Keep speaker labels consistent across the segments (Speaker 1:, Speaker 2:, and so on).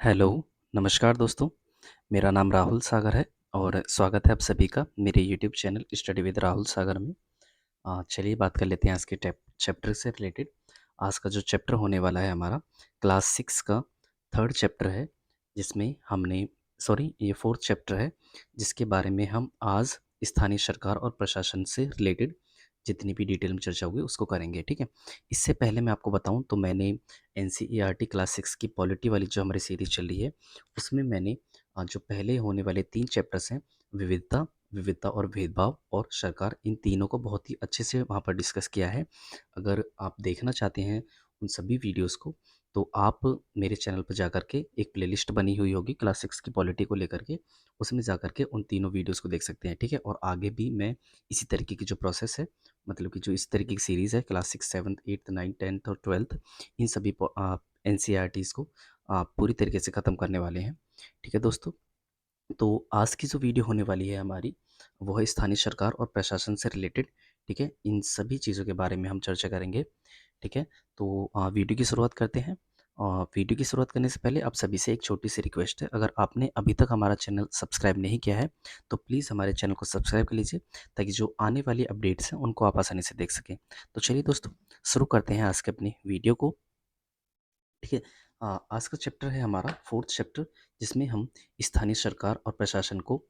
Speaker 1: Hello, नमस्कार दोस्तों। मेरा नाम राहुल सागर है और स्वागत है आप सभी का मेरे YouTube channel study with Rahul Sagar में। चलिए बात कर लेते हैं आज के चैप्टर से रिलेटेड। आज का जो चैप्टर होने वाला है हमारा क्लास 6 का थर्ड चैप्टर है, जिसमें हमने सॉरी ये फोर्थ चैप्टर है, जिसके बारे में हम आज स्थानीय सरकार और प्रशासन से रिलेटेड जितनी भी डिटेल में चर्चा होगी उसको करेंगे। ठीक है, इससे पहले मैं आपको बताऊं तो मैंने एनसीईआरटी क्लास 6 की पॉलिटी वाली जो हमारी सीरीज चल रही है उसमें मैंने जो पहले होने वाले 3 चैप्टर्स हैं, विविधता, विविधता और भेदभाव और सरकार, इन तीनों को बहुत ही अच्छे से वहाँ पर डिस्कस किया है। अगर आप देखना चाहते हैं उन सभी वीडियोस को तो आप मेरे चैनल पर जाकर के एक प्लेलिस्ट बनी हुई होगी क्लास 6 की पॉलिटी को लेकर के, उसमें जाकर के उन तीनों वीडियोस को देख सकते हैं। ठीक है, और आगे भी मैं इसी तरीके की जो प्रोसेस है, मतलब कि जो इस तरीके की सीरीज़ है class 6, 7th, 8th, 9th, 10th और 12th, इन सभी एन को पूरी तरीके से ख़त्म करने वाले हैं। ठीक है दोस्तों, तो आज की जो वीडियो होने वाली है हमारी, वो है स्थानीय सरकार और प्रशासन से रिलेटेड। ठीक है, इन सभी चीज़ों के बारे में हम चर्चा करेंगे। ठीक है, तो वीडियो की शुरुआत करते हैं। वीडियो की शुरुआत करने से पहले आप सभी से एक छोटी सी रिक्वेस्ट है, अगर आपने अभी तक हमारा चैनल सब्सक्राइब नहीं किया है तो प्लीज़ हमारे चैनल को सब्सक्राइब कर लीजिए, ताकि जो आने वाली अपडेट्स हैं उनको आप आसानी से देख सकें। तो चलिए दोस्तों, शुरू करते हैं आज के अपनी वीडियो को। ठीक है, आज का चैप्टर है हमारा फोर्थ चैप्टर, जिसमें हम स्थानीय सरकार और प्रशासन को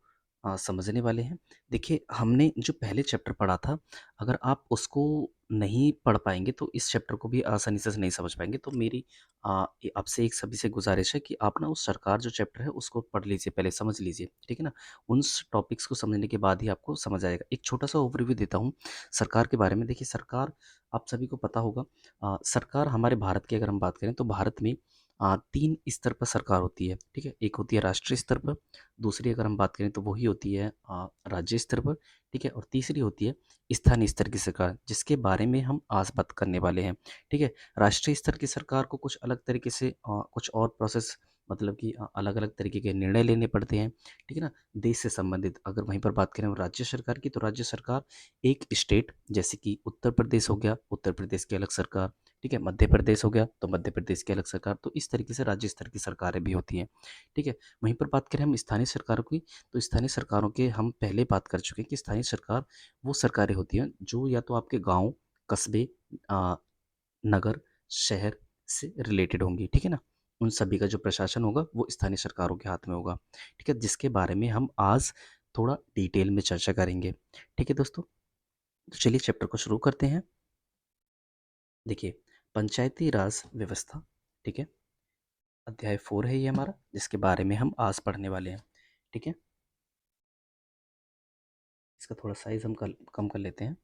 Speaker 1: समझने वाले हैं। देखिए, हमने जो पहले चैप्टर पढ़ा था, अगर आप उसको नहीं पढ़ पाएंगे तो इस चैप्टर को भी आसानी से नहीं समझ पाएंगे। तो मेरी आपसे एक सभी से गुजारिश है कि आप ना उस सरकार जो चैप्टर है उसको पढ़ लीजिए, पहले समझ लीजिए। ठीक है ना, उन टॉपिक्स को समझने के बाद ही आपको समझ आएगा। एक छोटा सा ओवरव्यू देता हूँ सरकार के बारे में। देखिए, सरकार आप सभी को पता होगा, सरकार हमारे भारत की अगर हम बात करें तो भारत में 3 स्तर पर सरकार होती है। ठीक है, एक होती है राष्ट्रीय स्तर पर, दूसरी अगर हम बात करें तो वही होती है राज्य स्तर पर। ठीक है, और तीसरी होती है स्थानीय स्तर की सरकार, जिसके बारे में हम आज बात करने वाले हैं। ठीक है, राष्ट्रीय स्तर की सरकार को कुछ अलग तरीके से कुछ और प्रोसेस, मतलब कि अलग अलग तरीके के निर्णय लेने पड़ते हैं। ठीक है ना, देश से संबंधित अगर वहीं पर बात करें राज्य सरकार की, तो राज्य सरकार एक स्टेट, जैसे कि उत्तर प्रदेश हो गया, उत्तर प्रदेश की अलग सरकार। ठीक है, मध्य प्रदेश हो गया तो मध्य प्रदेश की अलग सरकार। तो इस तरीके से राज्य स्तर की सरकारें भी होती हैं। ठीक है, वहीं पर बात करें हम स्थानीय सरकारों की, तो स्थानीय सरकारों के हम पहले बात कर चुके हैं कि स्थानीय सरकार वो सरकारें होती हैं जो या तो आपके गांव, कस्बे, आ, नगर, शहर से रिलेटेड होंगी। ठीक है ना, उन सभी का जो प्रशासन होगा वो स्थानीय सरकारों के हाथ में होगा। ठीक है, जिसके बारे में हम आज थोड़ा डिटेल में चर्चा करेंगे। ठीक है दोस्तों, तो चलिए चैप्टर को शुरू करते हैं। देखिए, पंचायती राज व्यवस्था। ठीक है, अध्याय 4 है ये हमारा, जिसके बारे में हम आज पढ़ने वाले हैं। ठीक है, इसका थोड़ा साइज हम कम कर लेते हैं।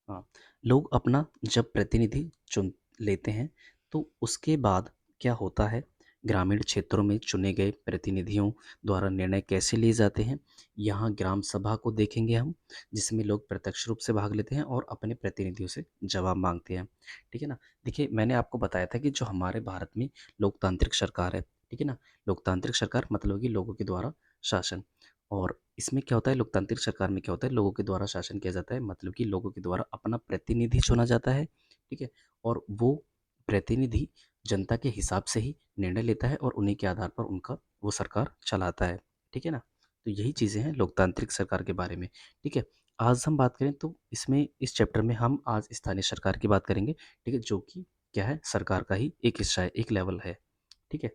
Speaker 1: हाँ, लोग अपना जब प्रतिनिधि चुन लेते हैं तो उसके बाद क्या होता है, ग्रामीण क्षेत्रों में चुने गए प्रतिनिधियों द्वारा निर्णय कैसे लिए जाते हैं। यहाँ ग्राम सभा को देखेंगे हम, जिसमें लोग प्रत्यक्ष रूप से भाग लेते हैं और अपने प्रतिनिधियों से जवाब मांगते हैं। ठीक है ना, देखिए मैंने आपको बताया था कि जो हमारे भारत में लोकतांत्रिक सरकार है, ठीक है ना, लोकतांत्रिक सरकार मतलब कि लोगों के द्वारा शासन। और इसमें क्या होता है, लोकतांत्रिक सरकार में क्या होता है, लोगों के द्वारा शासन किया जाता है, मतलब कि लोगों के द्वारा अपना प्रतिनिधि चुना जाता है। ठीक है, और वो प्रतिनिधि जनता के हिसाब से ही निर्णय लेता है और उन्हीं के आधार पर उनका वो सरकार चलाता है। ठीक है ना, तो यही चीज़ें हैं लोकतांत्रिक सरकार के बारे में। ठीक है, आज हम बात करें तो इसमें इस चैप्टर में हम आज स्थानीय सरकार की बात करेंगे। ठीक है, जो कि क्या है, सरकार का ही एक हिस्सा है, एक लेवल है। ठीक है,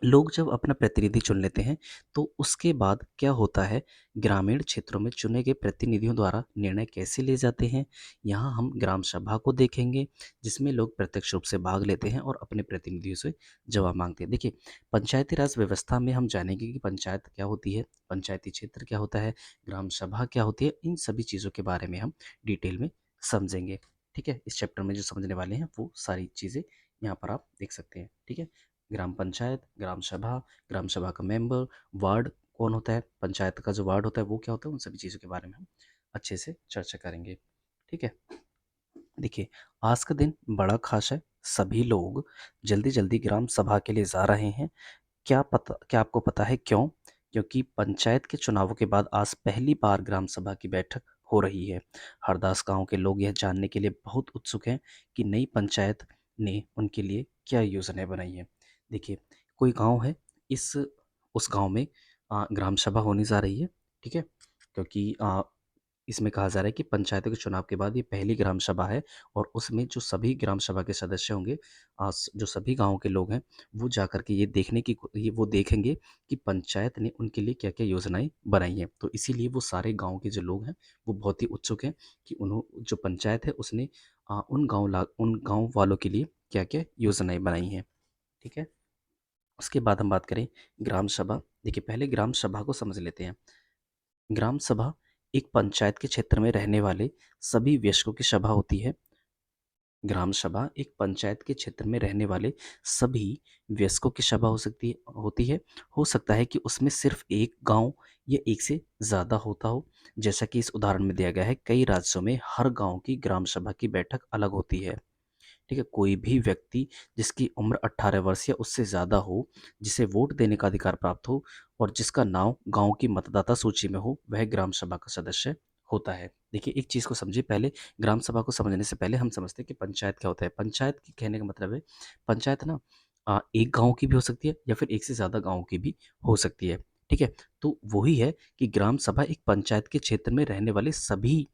Speaker 1: लोग जब अपना प्रतिनिधि चुन लेते हैं तो उसके बाद क्या होता है, ग्रामीण क्षेत्रों में चुने गए प्रतिनिधियों द्वारा निर्णय कैसे लिए जाते हैं। यहाँ हम ग्राम सभा को देखेंगे, जिसमें लोग प्रत्यक्ष रूप से भाग लेते हैं और अपने प्रतिनिधियों से जवाब मांगते हैं। देखिए, पंचायती राज व्यवस्था में हम जानेंगे कि पंचायत क्या होती है, पंचायती क्षेत्र क्या होता है, ग्राम सभा क्या होती है, इन सभी चीज़ों के बारे में हम डिटेल में समझेंगे। ठीक है, इस चैप्टर में जो समझने वाले हैं वो सारी चीज़ें यहाँ पर आप देख सकते हैं। ठीक है, ग्राम पंचायत, ग्राम सभा का मेंबर, वार्ड कौन होता है, पंचायत का जो वार्ड होता है वो क्या होता है, उन सभी चीज़ों के बारे में हम अच्छे से चर्चा करेंगे। ठीक है, देखिए, आज का दिन बड़ा खास है। सभी लोग जल्दी जल्दी ग्राम सभा के लिए जा रहे हैं। क्या आपको पता है क्यों? क्योंकि पंचायत के चुनावों के बाद आज पहली बार ग्राम सभा की बैठक हो रही है। हरदास गांव के लोग यह जानने के लिए बहुत उत्सुक हैं कि नई पंचायत ने उनके लिए क्या योजनाएं बनाई हैं। देखिए, कोई गाँव है, इस उस गाँव में ग्राम सभा होने जा रही है, ठीक है? क्योंकि इसमें कहा जा रहा है कि पंचायतों के चुनाव के बाद ये पहली ग्राम सभा है और उसमें जो सभी ग्राम सभा के सदस्य होंगे, जो सभी गाँव के लोग हैं, वो जाकर के ये वो देखेंगे कि पंचायत ने उनके लिए क्या-क्या योजनाएँ बनाई हैं। तो इसीलिए वो सारे गाँव के जो लोग हैं, वो बहुत ही उत्सुक हैं कि जो पंचायत है उसने उन गाँव वालों के लिए क्या-क्या योजनाएँ बनाई हैं, ठीक है? उसके बाद हम बात करें ग्राम सभा। देखिए, पहले ग्राम सभा को समझ लेते हैं। ग्राम सभा एक पंचायत के क्षेत्र में रहने वाले सभी वयस्कों की सभा होती है। ग्राम सभा एक पंचायत के क्षेत्र में रहने वाले सभी वयस्कों की सभा होती है। हो सकता है कि उसमें सिर्फ एक गांव या एक से ज़्यादा होता हो। जैसा कि इस उदाहरण में दिया गया है, कई राज्यों में हर गांव की ग्राम सभा की बैठक अलग होती है। ठीक है, कोई भी व्यक्ति जिसकी उम्र 18 वर्ष या उससे ज़्यादा हो, जिसे वोट देने का अधिकार प्राप्त हो और जिसका नाम गांव की मतदाता सूची में हो, वह ग्राम सभा का सदस्य होता है। देखिए, एक चीज़ को समझिए पहले। ग्राम सभा को समझने से पहले हम समझते हैं कि पंचायत क्या होता है। पंचायत की कहने का मतलब है, पंचायत ना एक गांव की भी हो सकती है या फिर एक से ज़्यादा गांव की भी हो सकती है। ठीक है, तो वही है कि ग्राम सभा एक पंचायत के क्षेत्र में रहने वाले सभी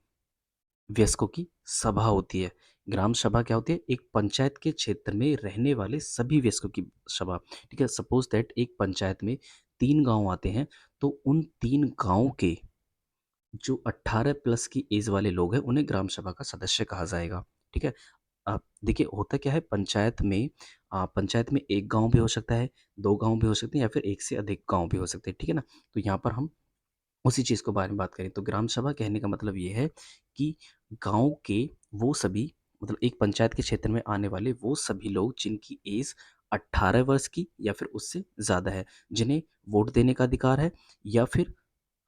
Speaker 1: वयस्कों की सभा होती है। ग्राम सभा क्या होती है? एक पंचायत के क्षेत्र में रहने वाले सभी वयस्कों की सभा। ठीक है? सपोज़ दैट एक पंचायत में 3 गाँव आते हैं, तो उन 3 गाँव के जो 18 प्लस की एज वाले लोग हैं, उन्हें ग्राम सभा का सदस्य कहा जाएगा। ठीक है? देखिए, होता क्या है पंचायत में 1 गाँव भी हो सकता है, 2 गाँव भी हो सकते हैं या फिर 1 से अधिक गाँव भी हो सकते हैं। ठीक है ना? तो यहाँ पर हम उसी चीज़ के बारे में बात करें, तो ग्राम सभा कहने का मतलब ये है कि गाँव के वो सभी, मतलब एक पंचायत के क्षेत्र में आने वाले वो सभी लोग जिनकी एज 18 वर्ष की या फिर उससे ज़्यादा है, जिन्हें वोट देने का अधिकार है या फिर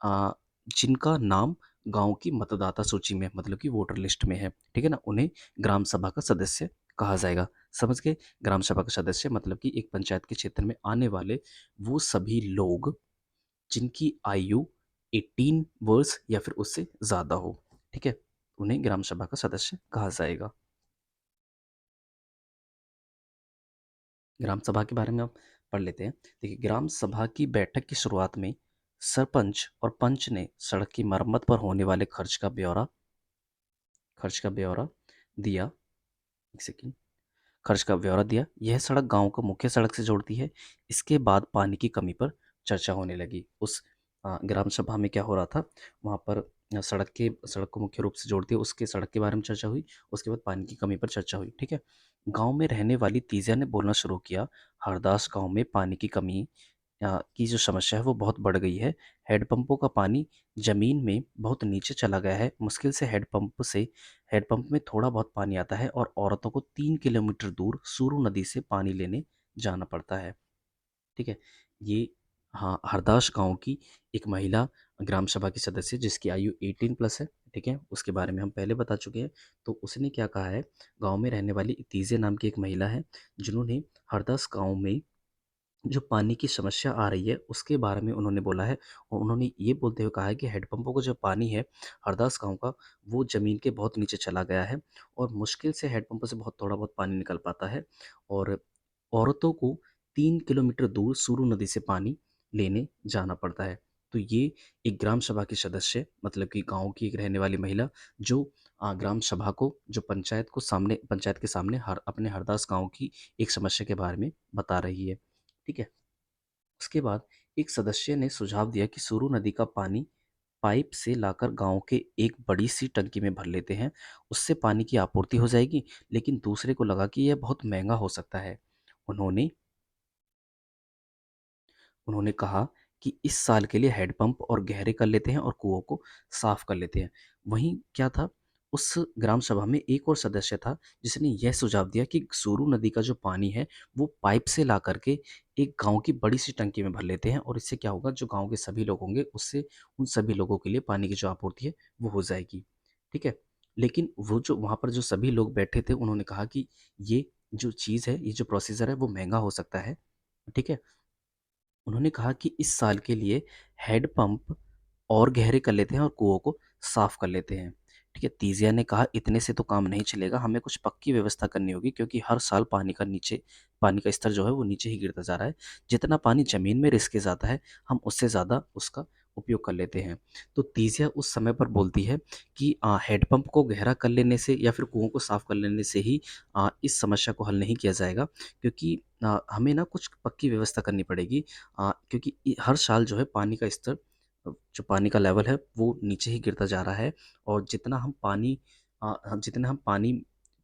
Speaker 1: अ, जिनका नाम गाँव की मतदाता सूची में, मतलब कि वोटर लिस्ट में है, ठीक है ना? उन्हें ग्राम सभा का सदस्य कहा जाएगा। समझ गए? ग्राम सभा का सदस्य मतलब कि एक पंचायत के क्षेत्र में आने वाले वो सभी लोग जिनकी आयु 18 वर्ष या फिर उससे ज़्यादा हो, ठीक है? उन्हें ग्राम सभा का सदस्य कहा जाएगा। ग्राम सभा के बारे में अब पढ़ लेते हैं। देखिए, ग्राम सभा की बैठक की शुरुआत में सरपंच और पंच ने सड़क की मरम्मत पर होने वाले खर्च का ब्यौरा दिया। 1 सेकंड। खर्च का ब्यौरा दिया। यह सड़क गाँव को मुख्य सड़क से जोड़ती है। इसके बाद पानी की कमी पर चर्चा होने लगी। उस ग्राम सभा में क्या हो रहा था, वहाँ पर सड़क को मुख्य रूप से जोड़ती है, उसके सड़क के बारे में चर्चा हुई। उसके बाद पानी की कमी पर चर्चा हुई, ठीक है? गाँव में रहने वाली तीजिया ने बोलना शुरू किया, हरदास गाँव में पानी की कमी की जो समस्या है वो बहुत बढ़ गई है। हैंडपंपों का पानी ज़मीन में बहुत नीचे चला गया है। मुश्किल से हैंडपंप में थोड़ा बहुत पानी आता है और औरतों को 3 किलोमीटर दूर सूरू नदी से पानी लेने जाना पड़ता है। ठीक है? ये हाँ, हरदास गाँव की एक महिला ग्राम सभा की सदस्य जिसकी आयु 18 प्लस है, ठीक है? उसके बारे में हम पहले बता चुके हैं। तो उसने क्या कहा है, गाँव में रहने वाली इतीज़े नाम की एक महिला है, जिन्होंने हरदास गाँव में जो पानी की समस्या आ रही है, उसके बारे में उन्होंने बोला है और उन्होंने ये बोलते हुए कहा है कि हैंडपंपों का जो पानी है, हरदास गाँव का, वो ज़मीन के बहुत नीचे चला गया है और मुश्किल से हैंडपंपों से बहुत थोड़ा बहुत पानी निकल पाता है और औरतों को 3 किलोमीटर दूर सूरू नदी से पानी लेने जाना पड़ता है। तो ये एक ग्राम सभा की सदस्य, मतलब कि गाँव की एक रहने वाली महिला, जो ग्राम सभा को, जो पंचायत के सामने अपने हरदास गाँव की एक समस्या के बारे में बता रही है। ठीक है? उसके बाद एक सदस्य ने सुझाव दिया कि सुरू नदी का पानी पाइप से लाकर गांव के एक बड़ी सी टंकी में भर लेते हैं। उससे पानी की आपूर्ति हो जाएगी, लेकिन दूसरे को लगा कि यह बहुत महंगा हो सकता है। उन्होंने उन्होंने कहा कि इस साल के लिए हैंडपंप और गहरे कर लेते हैं और कुओं को साफ कर लेते हैं। वहीं क्या था, उस ग्राम सभा में एक और सदस्य था जिसने यह सुझाव दिया कि सूरू नदी का जो पानी है वो पाइप से ला करके एक गांव की बड़ी सी टंकी में भर लेते हैं और इससे क्या होगा, जो गांव के सभी लोग होंगे उससे उन सभी लोगों के लिए पानी की जो आपूर्ति है वो हो जाएगी। ठीक है? लेकिन वो जो वहाँ पर जो सभी लोग बैठे थे, उन्होंने कहा कि ये जो चीज़ है, ये जो प्रोसीजर है वो महंगा हो सकता है। ठीक है? उन्होंने कहा कि इस साल के लिए हेड पंप और गहरे कर लेते हैं और कुओं को साफ कर लेते हैं। ठीक है, तीजिया ने कहा इतने से तो काम नहीं चलेगा, हमें कुछ पक्की व्यवस्था करनी होगी क्योंकि हर साल पानी का स्तर जो है वो नीचे ही गिरता जा रहा है। जितना पानी ज़मीन में रिस के जाता है, हम उससे ज़्यादा उसका उपयोग कर लेते हैं। तो तीजिया उस समय पर बोलती है कि हैंडपंप को गहरा कर लेने से या फिर कुओं को साफ़ कर लेने से ही इस समस्या को हल नहीं किया जाएगा, क्योंकि हमें ना कुछ पक्की व्यवस्था करनी पड़ेगी, क्योंकि हर साल जो है पानी का स्तर, जो पानी का लेवल है वो नीचे ही गिरता जा रहा है। और जितना हम पानी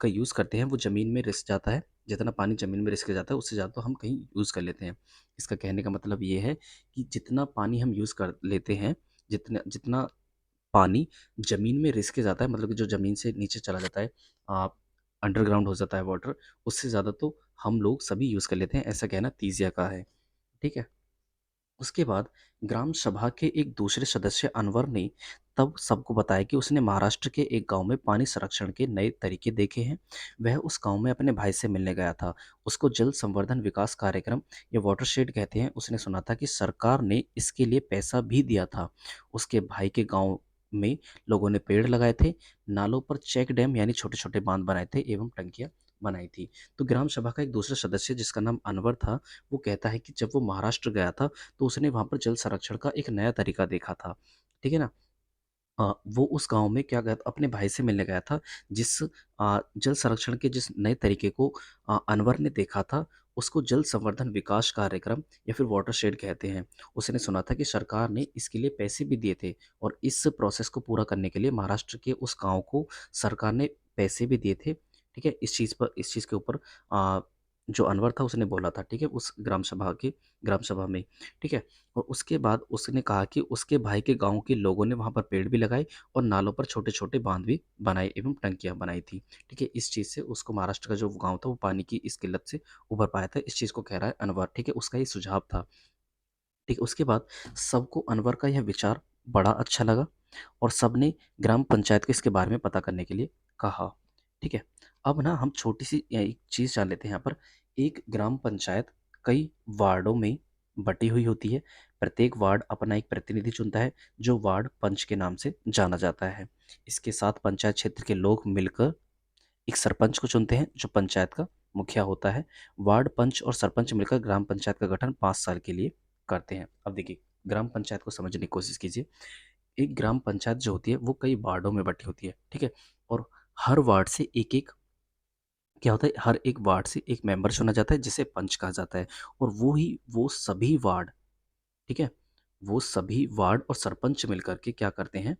Speaker 1: का यूज़ करते हैं वो ज़मीन में रिस जाता है, जितना पानी ज़मीन में रिस के जाता है उससे ज़्यादा तो हम कहीं यूज़ कर लेते हैं। इसका कहने का मतलब ये है कि जितना पानी हम यूज़ कर लेते हैं, जितना जितना पानी ज़मीन में रिस के जाता है, मतलब कि जो ज़मीन से नीचे चला जाता है, अंडरग्राउंड हो जाता है वाटर, उससे ज़्यादा तो हम लोग सभी यूज़ कर लेते हैं, ऐसा कहना तीजिया का है। ठीक है? उसके बाद ग्राम सभा के एक दूसरे सदस्य अनवर ने तब सबको बताया कि उसने महाराष्ट्र के एक गांव में पानी संरक्षण के नए तरीके देखे हैं। वह उस गांव में अपने भाई से मिलने गया था। उसको जल संवर्धन विकास कार्यक्रम या वाटरशेड कहते हैं, उसने सुना था कि सरकार ने इसके लिए पैसा भी दिया था। उसके भाई के गांव में लोगों ने पेड़ लगाए थे, नालों पर चेक डैम यानी छोटे छोटे बांध बनाए थे एवं टंकियां बनाई थी। तो ग्राम सभा का एक दूसरा सदस्य जिसका नाम अनवर था, वो कहता है कि जब वो महाराष्ट्र गया था तो उसने वहाँ पर जल संरक्षण का एक नया तरीका देखा था। ठीक है ना? वो उस गाँव में क्या गया, अपने भाई से मिलने गया था, जिस जल संरक्षण के जिस नए तरीके को अनवर ने देखा था, उसको जल संवर्धन विकास कार्यक्रम या फिर वाटरशेड कहते हैं। उसने सुना था कि सरकार ने इसके लिए पैसे भी दिए थे और इस प्रोसेस को पूरा करने के लिए महाराष्ट्र के उस गाँव को सरकार ने पैसे भी दिए थे। ठीक है? इस चीज़ के ऊपर जो अनवर था उसने बोला था, ठीक है? उस ग्राम सभा में, ठीक है? और उसके बाद उसने कहा कि उसके भाई के गाँव के लोगों ने वहाँ पर पेड़ भी लगाए और नालों पर छोटे-छोटे बाँध भी बनाए एवं टंकियाँ बनाई थी। ठीक है? इस चीज़ से उसको महाराष्ट्र का जो गाँव था वो पानी की इस किल्लत से उभर पाया था। इस चीज़ को कह रहा है अनवर, ठीक है? उसका ये सुझाव था। ठीक है? उसके बाद सबको अनवर का यह विचार बड़ा अच्छा लगा और सबने ग्राम पंचायत को इसके बारे में पता करने के लिए कहा। ठीक है? अब ना हम छोटी-सी एक चीज़ जान लेते हैं यहाँ पर। एक ग्राम पंचायत कई वार्डों में बटी हुई होती है। प्रत्येक वार्ड अपना एक प्रतिनिधि चुनता है, जो वार्ड पंच के नाम से जाना जाता है। इसके साथ पंचायत क्षेत्र के लोग मिलकर एक सरपंच को चुनते हैं, जो पंचायत का मुखिया होता है। वार्ड पंच और सरपंच मिलकर ग्राम पंचायत का गठन 5 साल के लिए करते हैं। अब देखिए, ग्राम पंचायत को समझने की कोशिश कीजिए। एक ग्राम पंचायत जो होती है वो कई वार्डों में बटी होती है, ठीक है? और हर वार्ड से एक-एक क्या होता है, हर एक वार्ड से एक मेंबर चुना जाता है जिसे पंच कहा जाता है। और वो सभी वार्ड, ठीक है? वो सभी वार्ड और सरपंच मिलकर के क्या करते हैं,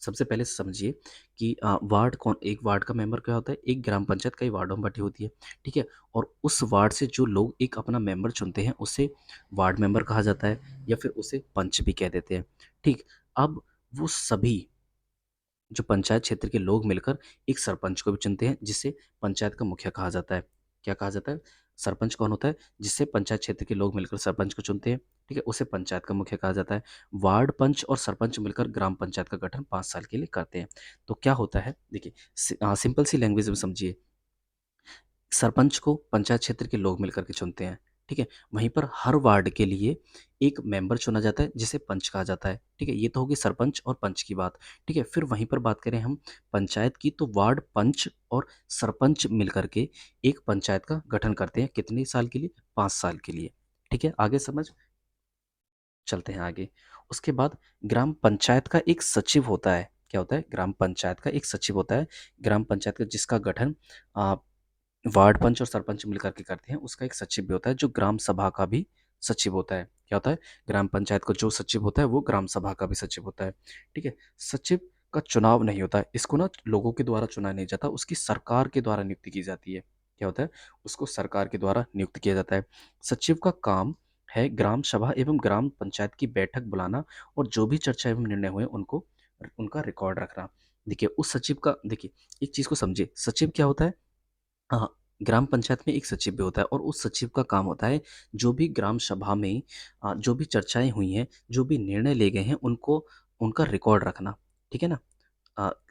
Speaker 1: सबसे पहले समझिए कि एक वार्ड का मेंबर क्या होता है, एक ग्राम पंचायत कई वार्डों में बटी होती है, ठीक है? और उस वार्ड से जो लोग एक अपना मेंबर चुनते हैं उसे वार्ड मेंबर कहा जाता है या फिर उसे पंच भी कह देते हैं। ठीक, अब वो सभी जो पंचायत क्षेत्र के लोग मिलकर एक सरपंच को भी चुनते हैं, जिसे पंचायत का मुखिया कहा जाता है। क्या कहा जाता है? सरपंच कौन होता है? जिससे पंचायत क्षेत्र के लोग मिलकर सरपंच को चुनते हैं, ठीक है? उसे पंचायत का मुखिया कहा जाता है। वार्ड पंच और सरपंच मिलकर ग्राम पंचायत का गठन 5 साल के लिए करते हैं। तो क्या होता है? देखिए, सिंपल सी लैंग्वेज में समझिए। सरपंच को पंचायत क्षेत्र के लोग मिलकर के चुनते हैं, ठीक है? वहीं पर हर वार्ड के लिए एक मेंबर चुना जाता है जिसे पंच कहा जाता है, ठीक है? ये तो होगी सरपंच और पंच की बात, ठीक है? फिर वहीं पर बात करें हम पंचायत की, तो वार्ड पंच और सरपंच मिलकर के एक पंचायत का गठन करते हैं, कितने साल के लिए? 5 साल के लिए, ठीक है? आगे समझ, चलते हैं आगे। उसके बाद ग्राम पंचायत का एक सचिव होता है। क्या होता है? ग्राम पंचायत का एक सचिव होता है। ग्राम पंचायत का जिसका गठन अ, वार्ड पंच और सरपंच मिलकर के करते हैं, उसका एक सचिव भी होता है, जो ग्राम सभा का भी सचिव होता है। क्या होता है? ग्राम पंचायत का जो सचिव होता है वो ग्राम सभा का भी सचिव होता है, ठीक है? सचिव का चुनाव नहीं होता है, इसको ना लोगों के द्वारा चुना नहीं जाता, उसकी सरकार के द्वारा नियुक्ति की जाती है। क्या होता है? उसको सरकार के द्वारा नियुक्त किया जाता है। सचिव का काम है ग्राम सभा एवं ग्राम पंचायत की बैठक बुलाना और जो भी चर्चा एवं निर्णय हुए उनको उनका रिकॉर्ड रखना। देखिए, उस सचिव का देखिए, एक चीज़ को समझिए, सचिव क्या होता है? हाँ, ग्राम पंचायत में एक सचिव भी होता है और उस सचिव का काम होता है जो भी ग्राम सभा में जो भी चर्चाएँ हुई हैं, जो भी निर्णय लिए गए हैं, उनको उनका रिकॉर्ड रखना, ठीक है ना?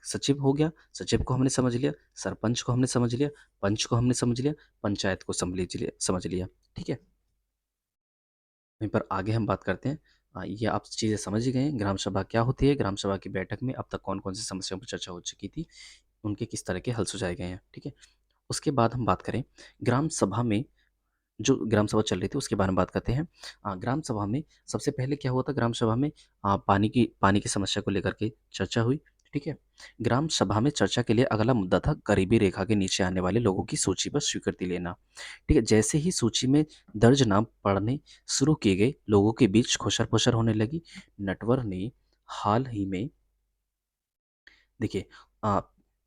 Speaker 1: सचिव हो गया, सचिव को हमने समझ लिया, सरपंच को हमने समझ लिया, पंच को हमने समझ लिया, पंचायत को समझ लिया, ठीक है? वहीं पर आगे हम बात करते हैं ये आप चीज़ें समझ ही गए हैं। ग्राम सभा क्या होती है? ग्राम सभा की बैठक में अब तक कौन-कौन सी समस्याओं पर चर्चा हो चुकी थी, उनके किस तरह के हल सुझाए गए हैं, ठीक है? उसके बाद हम बात करें ग्राम सभा में जो ग्राम सभा चल रही थी उसके बारे में बात करते हैं। ग्राम सभा में सबसे पहले क्या हुआ था ग्राम सभा में पानी की समस्या को लेकर के चर्चा हुई, ठीक है? ग्राम सभा में चर्चा के लिए अगला मुद्दा था गरीबी रेखा के नीचे आने वाले लोगों की सूची पर स्वीकृति लेना, ठीक है? जैसे ही सूची में दर्ज नाम पढ़ने शुरू किए गए, लोगों के बीच खुशर-पुशर होने लगी। नटवर ने हाल ही में देखिए अ,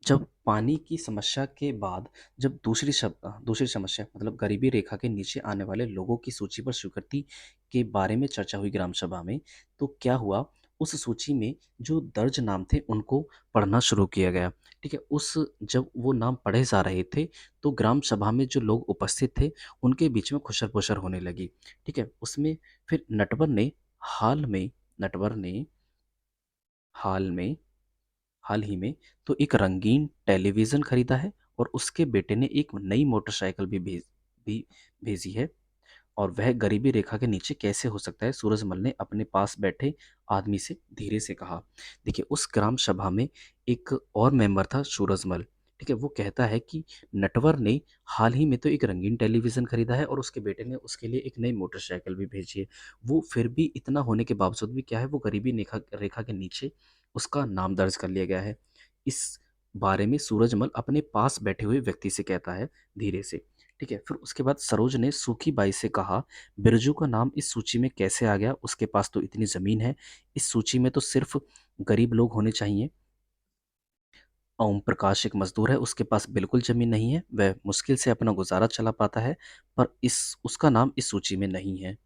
Speaker 1: जब पानी की समस्या के बाद जब दूसरी समस्या मतलब गरीबी रेखा के नीचे आने वाले लोगों की सूची पर स्वीकृति के बारे में चर्चा हुई ग्राम सभा में, तो क्या हुआ उस सूची में जो दर्ज नाम थे उनको पढ़ना शुरू किया गया, ठीक है? उस जब वो नाम पढ़े जा रहे थे, तो ग्राम सभा में जो लोग उपस्थित थे, उनके बीच में खुशर-पुशर होने लगी, ठीक है? उसमें फिर हाल में नटवर ने हाल में हाल ही में तो एक रंगीन टेलीविज़न खरीदा है और उसके बेटे ने एक नई मोटरसाइकिल भी भेजी है और वह गरीबी रेखा के नीचे कैसे हो सकता है? सूरजमल ने अपने पास बैठे आदमी से धीरे से कहा। देखिए, उस ग्राम सभा में एक और मेंबर था सूरजमल, ठीक है? वो कहता है कि नटवर ने हाल ही में तो एक रंगीन टेलीविज़न खरीदा है और उसके बेटे ने उसके लिए एक नई मोटरसाइकिल भी भेजी है। वो फिर भी इतना होने के बावजूद भी क्या है, वो गरीबी नेखा रेखा के नीचे उसका नाम दर्ज कर लिया गया है। इस बारे में सूरजमल अपने पास बैठे हुए व्यक्ति से कहता है धीरे से। ठीक है, फिर उसके बाद सरोज ने सूखी बाई से कहा, बिरजू का नाम इस सूची में कैसे आ गया? उसके पास तो इतनी ज़मीन है, इस सूची में तो सिर्फ़ गरीब लोग होने चाहिए। ओम प्रकाश एक मज़दूर है, उसके पास बिल्कुल ज़मीन नहीं है, वह मुश्किल से अपना गुज़ारा चला पाता है, पर इस उसका नाम इस सूची में नहीं है।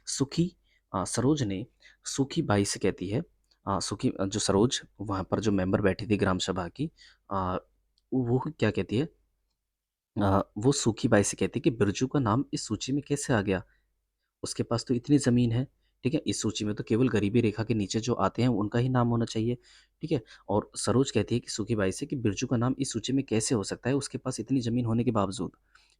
Speaker 1: सुखी सरोज ने सूखी बाई से कहती है जो सरोज वहाँ पर जो मेंबर बैठी थी ग्राम सभा की वो क्या कहती है वो सूखी बाई से कहती है कि बिरजू का नाम इस सूची में कैसे आ गया? उसके पास तो इतनी ज़मीन है, ठीक है? इस सूची में तो केवल गरीबी रेखा के नीचे जो आते हैं उनका ही नाम होना चाहिए, ठीक है? और सरोज कहती है कि सूखी बाई से कि बिरजू का नाम इस सूची में कैसे हो सकता है उसके पास इतनी ज़मीन होने के बावजूद,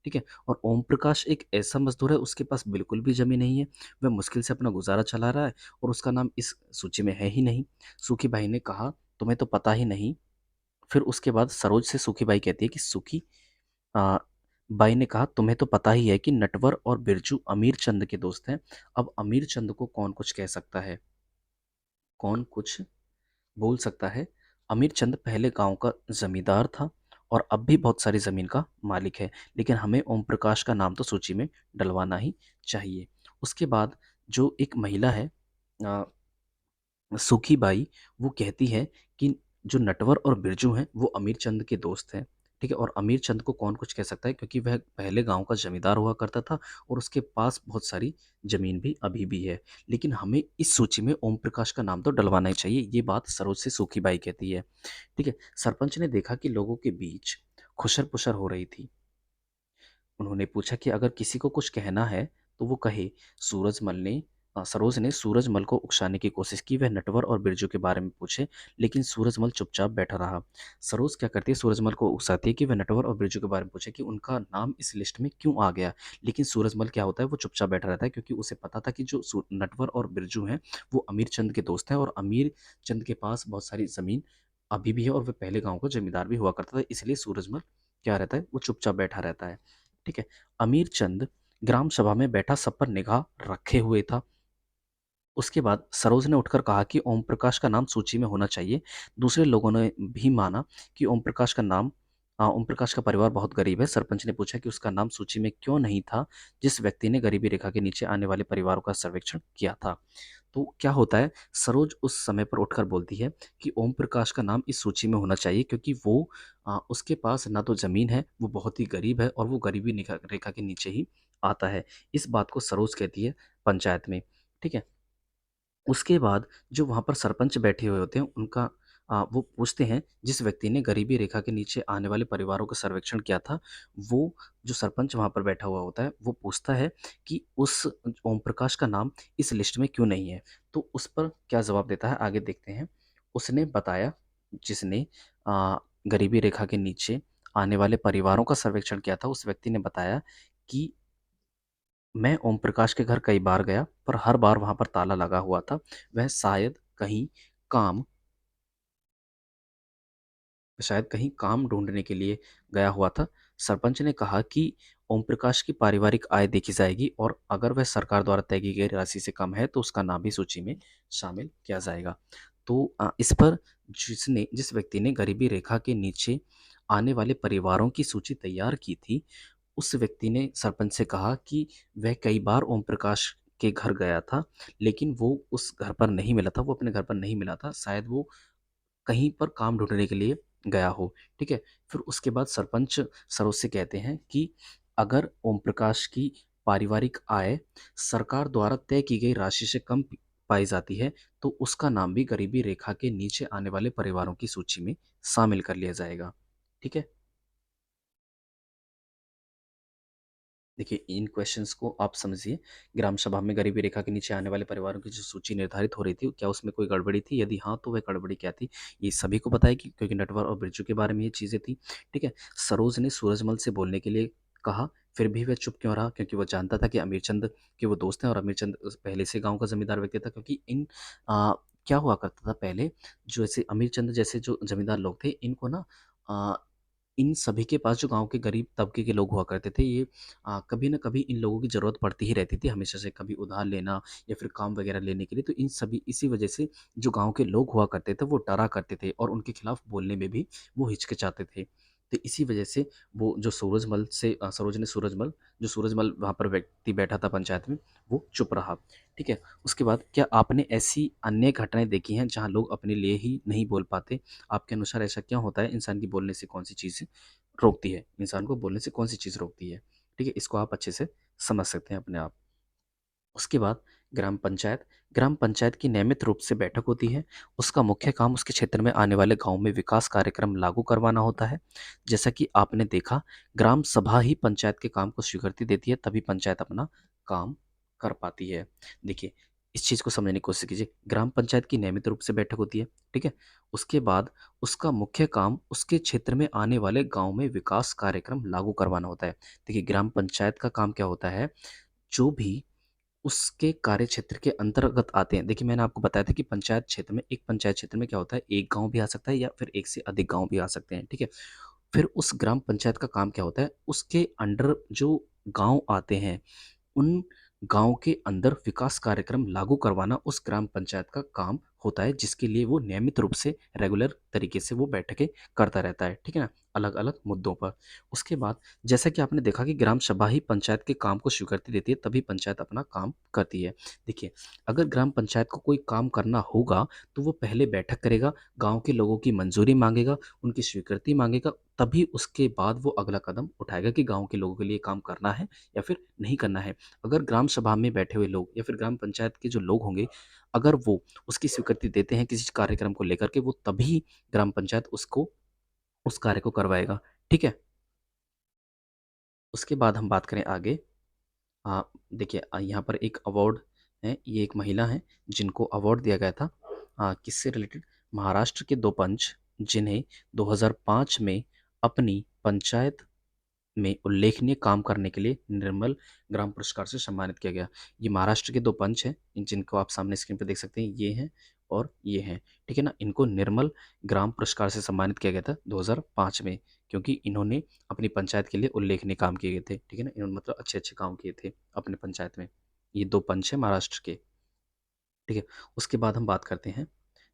Speaker 1: ठीक है? और ओम प्रकाश एक ऐसा मज़दूर है उसके पास बिल्कुल भी ज़मीन नहीं है, वह मुश्किल से अपना गुज़ारा चला रहा है और उसका नाम इस सूची में है ही नहीं। सूखी बाई ने कहा, तुम्हें तो पता ही नहीं। फिर उसके बाद सरोज से सूखी बाई कहती है कि अ, बाई ने कहा तुम्हें तो पता ही है कि नटवर और बिरजू अमीर चंद के दोस्त हैं। अब अमीर चंद को कौन कुछ कह सकता है? कौन कुछ बोल सकता है? अमीर चंद पहले गांव का जमींदार था और अब भी बहुत सारी जमीन का मालिक है, लेकिन हमें ओम प्रकाश का नाम तो सूची में डलवाना ही चाहिए। उसके बाद जो एक महिला है अ, सूखी बाई, वो कहती है कि जो नटवर और बिरजू हैं वो अमीर चंद के दोस्त हैं, ठीक है? और अमीर चंद को कौन कुछ कह सकता है क्योंकि वह पहले गांव का जमींदार हुआ करता था और उसके पास बहुत सारी ज़मीन भी अभी भी है। लेकिन हमें इस सूची में ओम प्रकाश का नाम तो डलवाना ही चाहिए, ये बात सरोज से सूखी बाई कहती है, ठीक है? सरपंच ने देखा कि लोगों के बीच खुशर-पुशर हो रही थी। उन्होंने पूछा कि अगर किसी को कुछ कहना है तो वो कहे। सरोज ने सूरजमल को उकसाने की कोशिश की वह नटवर और बिरजू के बारे में पूछे, लेकिन सूरजमल चुपचाप बैठा रहा। सरोज क्या करती है सूरजमल को उकसाती है कि वह नटवर और बिरजू के बारे में पूछे कि उनका नाम इस लिस्ट में क्यों आ गया। लेकिन सूरजमल क्या होता है वो चुपचाप बैठा रहता है क्योंकि उसे पता था कि जो नटवर और बिरजू हैं वो अमीर चंद के दोस्त हैं और अमीर चंद के पास बहुत सारी ज़मीन अभी भी है और वह पहले गांव का जमींदार भी हुआ करता था, इसलिए सूरजमल क्या रहता है वो चुपचाप बैठा रहता है, ठीक है? अमीर चंद ग्राम सभा में बैठा सब पर निगाह रखे हुए था। उसके बाद सरोज ने उठकर कहा कि ओम प्रकाश का नाम सूची में होना चाहिए। दूसरे लोगों ने भी माना कि ओम प्रकाश का परिवार बहुत गरीब है। सरपंच ने पूछा कि उसका नाम सूची में क्यों नहीं था, जिस व्यक्ति ने गरीबी रेखा के नीचे आने वाले परिवारों का सर्वेक्षण किया था। तो क्या होता है, सरोज उस समय पर उठकर बोलती है कि ओम प्रकाश का नाम इस सूची में होना चाहिए क्योंकि उसके पास ना तो ज़मीन है, वो बहुत ही गरीब है और वो गरीबी रेखा रेखा के नीचे ही आता है। इस बात को सरोज कहती है पंचायत में, ठीक है? उसके बाद जो वहाँ पर सरपंच बैठे हुए होते हैं वो पूछते हैं जिस व्यक्ति ने गरीबी रेखा के नीचे आने वाले परिवारों का सर्वेक्षण किया था, वो जो सरपंच वहाँ पर बैठा हुआ होता है, वो पूछता है कि उस ओम प्रकाश का नाम इस लिस्ट में क्यों नहीं है? तो उस पर क्या जवाब देता है आगे देखते हैं। उसने बताया जिसने गरीबी रेखा के नीचे आने वाले परिवारों का सर्वेक्षण किया था, उस व्यक्ति ने बताया कि मैं ओम प्रकाश के घर कई बार गया, पर हर बार वहां पर ताला लगा हुआ था। वह काम शायद कहीं काम ढूंढने के लिए गया हुआ था। सरपंच ने कहा कि ओम प्रकाश की पारिवारिक आय देखी जाएगी और अगर वह सरकार द्वारा तय की गई राशि से कम है तो उसका नाम भी सूची में शामिल किया जाएगा। तो इस पर जिस व्यक्ति ने गरीबी रेखा के नीचे आने वाले परिवारों की सूची तैयार की थी, उस व्यक्ति ने सरपंच से कहा कि वह कई बार ओम प्रकाश के घर गया था, लेकिन वो उस घर पर नहीं मिला था, वो अपने घर पर नहीं मिला था, शायद वो कहीं पर काम ढूँढने के लिए गया हो, ठीक है? फिर उसके बाद सरपंच सरोज से कहते हैं कि अगर ओम प्रकाश की पारिवारिक आय सरकार द्वारा तय की गई राशि से कम पाई जाती है, तो उसका नाम भी गरीबी रेखा के नीचे आने वाले परिवारों की सूची में शामिल कर लिया जाएगा, ठीक है? देखिए, इन क्वेश्चंस को आप समझिए। ग्राम सभा में गरीबी रेखा के नीचे आने वाले परिवारों की जो सूची निर्धारित हो रही थी, क्या उसमें कोई गड़बड़ी थी? यदि हाँ, तो वह गड़बड़ी क्या थी? ये सभी को पता है कि क्योंकि नटवर और बिरजू के बारे में ये चीज़ें थी, ठीक है? सरोज ने सूरजमल से बोलने के लिए कहा, फिर भी वह चुप क्यों रहा? क्योंकि वो जानता था कि अमीरचंद के वो दोस्त हैं और अमीरचंद पहले से गाँव का ज़मींदार व्यक्ति था, क्योंकि क्या हुआ करता था पहले, जो ऐसे अमीरचंद जैसे जो ज़मींदार लोग थे, इनको ना अ, इन सभी के पास जो गाँव के गरीब तबके के लोग हुआ करते थे, ये कभी न कभी इन लोगों की ज़रूरत पड़ती ही रहती थी हमेशा से, कभी उधार लेना या फिर काम वगैरह लेने के लिए। तो इन सभी इसी वजह से जो गाँव के लोग हुआ करते थे, वो डरा करते थे और उनके खिलाफ बोलने में भी वो हिचकिचाते थे। तो इसी वजह से वो जो सरोज ने सूरजमल जो सूरजमल वहाँ पर व्यक्ति बैठा था पंचायत में, वो चुप रहा। ठीक है? उसके बाद क्या आपने ऐसी अन्य घटनाएँ देखी हैं जहाँ लोग अपने लिए ही नहीं बोल पाते? आपके अनुसार ऐसा क्या होता है? इंसान की बोलने से कौन-सी चीज़ रोकती है? इंसान को बोलने से कौन-सी चीज़ रोकती है? ठीक है? इसको आप अच्छे से समझ सकते हैं अपने आप। उसके बाद ग्राम पंचायत ग्राम पंचायत की नियमित रूप से बैठक होती है। उसका मुख्य काम उसके क्षेत्र में आने वाले गाँव में विकास कार्यक्रम लागू करवाना होता है। जैसा कि आपने देखा, ग्राम सभा ही पंचायत के काम को स्वीकृति देती है, तभी पंचायत अपना काम कर पाती है। देखिए, इस चीज़ को समझने की कोशिश कीजिए। ग्राम पंचायत की नियमित रूप से बैठक होती है, ठीक है? उसके बाद उसका मुख्य काम उसके क्षेत्र में आने वाले गाँव में विकास कार्यक्रम लागू करवाना होता है। देखिए, ग्राम पंचायत का काम क्या होता है, जो भी उसके कार्यक्षेत्र के अंतर्गत आते हैं। देखिए, मैंने आपको बताया था कि एक पंचायत क्षेत्र में क्या होता है, एक गाँव भी आ सकता है या फिर एक से अधिक गाँव भी आ सकते हैं, ठीक है? फिर उस ग्राम पंचायत का काम क्या होता है, उसके अंडर जो गाँव आते हैं, उन गाँव के अंदर विकास कार्यक्रम लागू करवाना उस ग्राम पंचायत का काम होता है, जिसके लिए वो नियमित रूप से रेगुलर तरीके से वो बैठकें करता रहता है, ठीक है ना? अलग-अलग मुद्दों पर। उसके बाद जैसा कि आपने देखा कि ग्राम सभा ही पंचायत के काम को स्वीकृति देती है, तभी पंचायत अपना काम करती है। देखिए, अगर ग्राम पंचायत को कोई काम करना होगा, तो वो पहले बैठक करेगा, गाँव के लोगों की मंजूरी माँगेगा, उनकी स्वीकृति माँगेगा, तभी उसके बाद वो अगला कदम उठाएगा कि गाँव के लोगों के लिए काम करना है या फिर नहीं करना है। अगर ग्राम सभा में बैठे हुए लोग या फिर ग्राम पंचायत के जो लोग होंगे, अगर वो उसकी स्वीकृति देते हैं किसी कार्यक्रम को लेकर के, वो तभी ग्राम पंचायत उसको उस कार्य को करवाएगा, ठीक है? उसके बाद हम बात करें आगे। देखिए, यहाँ पर एक अवार्ड है, ये एक महिला हैं जिनको अवार्ड दिया गया था। किससे रिलेटेड? महाराष्ट्र के 2 पंच जिन्हें 2005 में अपनी पंचायत में उल्लेखनीय काम करने के लिए निर्मल ग्राम पुरस्कार से सम्मानित किया गया। ये महाराष्ट्र के 2 पंच हैं, जिनको आप सामने स्क्रीन पे देख सकते हैं, ये हैं और ये हैं, ठीक है ना? इनको निर्मल ग्राम पुरस्कार से सम्मानित किया गया था 2005 में, क्योंकि इन्होंने अपनी पंचायत के लिए उल्लेखनीय काम किए गए थे, ठीक है ना? इन्होंने मतलब अच्छे-अच्छे काम किए थे अपने पंचायत में। ये 2 पंच हैं महाराष्ट्र के, ठीक है? उसके बाद हम बात करते हैं।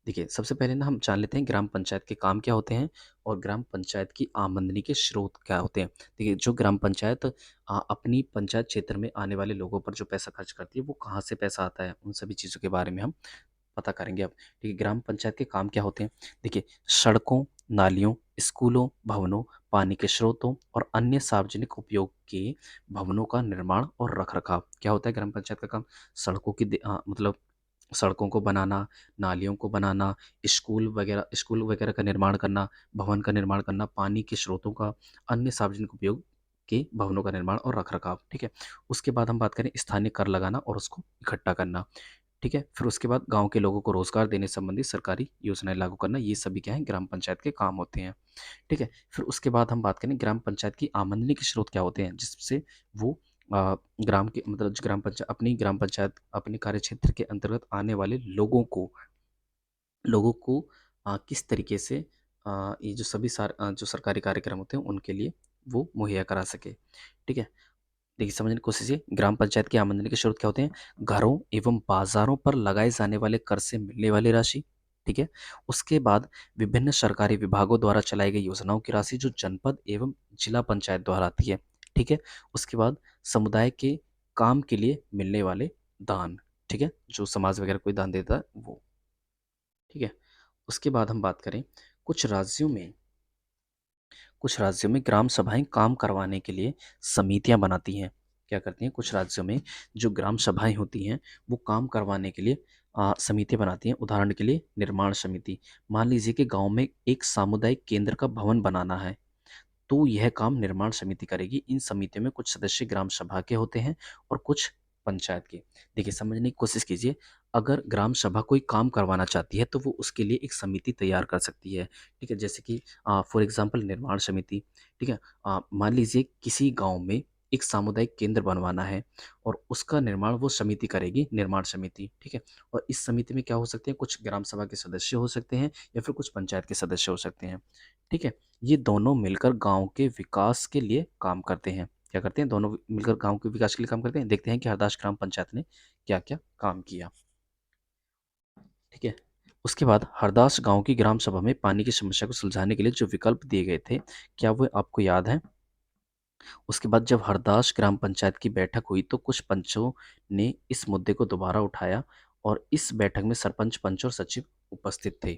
Speaker 1: देखिए, सबसे पहले ना हम जान लेते हैं ग्राम पंचायत के काम क्या होते हैं और ग्राम पंचायत की आमदनी के स्रोत क्या होते हैं। देखिए, जो ग्राम पंचायत अपनी पंचायत क्षेत्र में आने वाले लोगों पर जो पैसा खर्च करती है, वो कहाँ से पैसा आता है, उन सभी चीज़ों के बारे में हम पता करेंगे अब। ठीक है, ग्राम पंचायत के काम क्या होते हैं? देखिए, सड़कों, नालियों, स्कूलों, भवनों, पानी के स्रोतों और अन्य सार्वजनिक उपयोग के भवनों का निर्माण और रखरखाव। क्या होता है ग्राम पंचायत का काम? मतलब सड़कों को बनाना, नालियों को बनाना, स्कूल वगैरह का निर्माण करना, भवन का निर्माण करना, पानी के स्रोतों का, अन्य सार्वजनिक उपयोग के भवनों का निर्माण और रखरखाव, ठीक है? उसके बाद हम बात करें स्थानीय कर लगाना और उसको इकट्ठा करना, ठीक है? फिर उसके बाद गाँव के लोगों को रोज़गार देने संबंधी सरकारी योजनाएँ लागू करना, ये सभी क्या हैं, ग्राम पंचायत के काम होते हैं, ठीक है? फिर उसके बाद हम बात करें ग्राम पंचायत की आमदनी के स्रोत क्या होते हैं, जिससे वो ग्राम के मतलब ग्राम पंचायत अपने कार्यक्षेत्र के अंतर्गत आने वाले लोगों को किस तरीके से ये जो सरकारी कार्यक्रम होते हैं उनके लिए वो मुहैया करा सके। ठीक है, देखिए समझने की कोशिश कीजिए। ग्राम पंचायत की आमदनी के स्रोत क्या होते हैं? घरों एवं बाजारों पर लगाए जाने वाले कर से मिलने वाली राशि। ठीक है, उसके बाद विभिन्न सरकारी विभागों द्वारा चलाई गई योजनाओं की राशि जो जनपद एवं जिला पंचायत द्वारा आती है। ठीक है, उसके बाद समुदाय के काम के लिए मिलने वाले दान। ठीक है, जो समाज वगैरह कोई दान देता है वो। ठीक है, उसके बाद हम बात करें, कुछ राज्यों में कुछ राज्यों में ग्राम सभाएं काम करवाने के लिए समितियां बनाती हैं। क्या करती हैं? कुछ राज्यों में जो ग्राम सभाएं होती हैं वो काम करवाने के लिए समितियां बनाती हैं। उदाहरण के लिए निर्माण समिति। मान लीजिए कि गांव में एक सामुदायिक केंद्र का भवन बनाना है, तो यह काम निर्माण समिति करेगी। इन समितियों में कुछ सदस्य ग्राम सभा के होते हैं और कुछ पंचायत के। देखिए समझने की कोशिश कीजिए, अगर ग्राम सभा कोई काम करवाना चाहती है तो वो उसके लिए एक समिति तैयार कर सकती है। ठीक है, जैसे कि फॉर एग्जांपल निर्माण समिति। ठीक है, मान लीजिए किसी गांव में एक सामुदायिक केंद्र बनवाना है और उसका निर्माण वो समिति करेगी, निर्माण समिति। ठीक है, और इस समिति में क्या हो सकते हैं? कुछ ग्राम सभा के सदस्य हो सकते हैं या फिर कुछ पंचायत के सदस्य हो सकते हैं। ठीक है, ये दोनों मिलकर गांव के विकास के लिए काम करते हैं। क्या करते हैं? दोनों मिलकर गांव के विकास के लिए काम करते हैं। देखते हैं कि हरदास ग्राम पंचायत ने क्या क्या काम किया। ठीक है, उसके बाद हरदास गांव की ग्राम सभा में पानी की समस्या को सुलझाने के लिए जो विकल्प दिए गए थे, क्या वो आपको याद है? उसके बाद जब हरदास ग्राम पंचायत की बैठक हुई तो कुछ पंचों ने इस मुद्दे को दोबारा उठाया और इस बैठक में सरपंच, पंच और सचिव उपस्थित थे।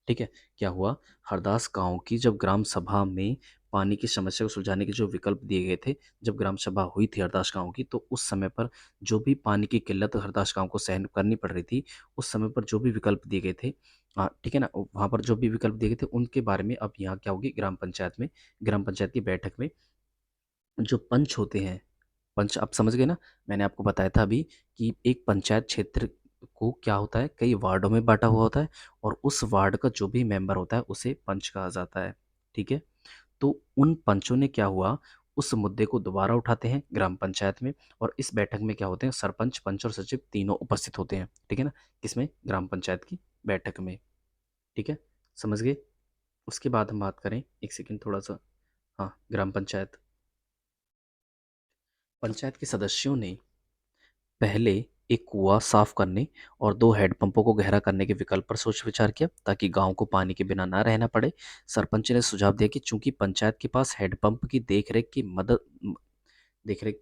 Speaker 1: ठीक है, क्या हुआ? हरदास गांव की जब ग्राम सभा में पानी की समस्या को सुलझाने के जो विकल्प दिए गए थे, जब ग्राम सभा हुई थी हरदास गांव की, तो उस समय पर जो भी पानी की किल्लत हरदास गांव को सहन करनी पड़ रही थी, उस समय पर जो भी विकल्प दिए गए थे, ठीक है ना, वहाँ पर जो भी विकल्प दिए गए थे उनके बारे में अब यहाँ क्या होगी? ग्राम पंचायत की बैठक में जो पंच होते हैं, पंच आप समझ गए ना? मैंने आपको बताया था अभी कि एक पंचायत क्षेत्र को क्या होता है, कई वार्डों में बांटा हुआ होता है और उस वार्ड का जो भी मेंबर होता है उसे पंच कहा जाता है। ठीक है, तो उन पंचों ने क्या हुआ, उस मुद्दे को दोबारा उठाते हैं ग्राम पंचायत में और इस बैठक में क्या होते हैं? सरपंच, पंच और सचिव तीनों उपस्थित होते हैं। ठीक है ना, किसमें? ग्राम पंचायत की बैठक में। ठीक है, समझ गए? उसके बाद हम बात करें, एक सेकेंड थोड़ा सा। हाँ, ग्राम पंचायत पंचायत के सदस्यों ने पहले एक कुआं साफ करने और दो हैंडपंपों को गहरा करने के विकल्प पर सोच विचार किया ताकि गांव को पानी के बिना ना रहना पड़े। सरपंच ने सुझाव दिया कि चूंकि पंचायत के पास हैंडपंप की देखरेख की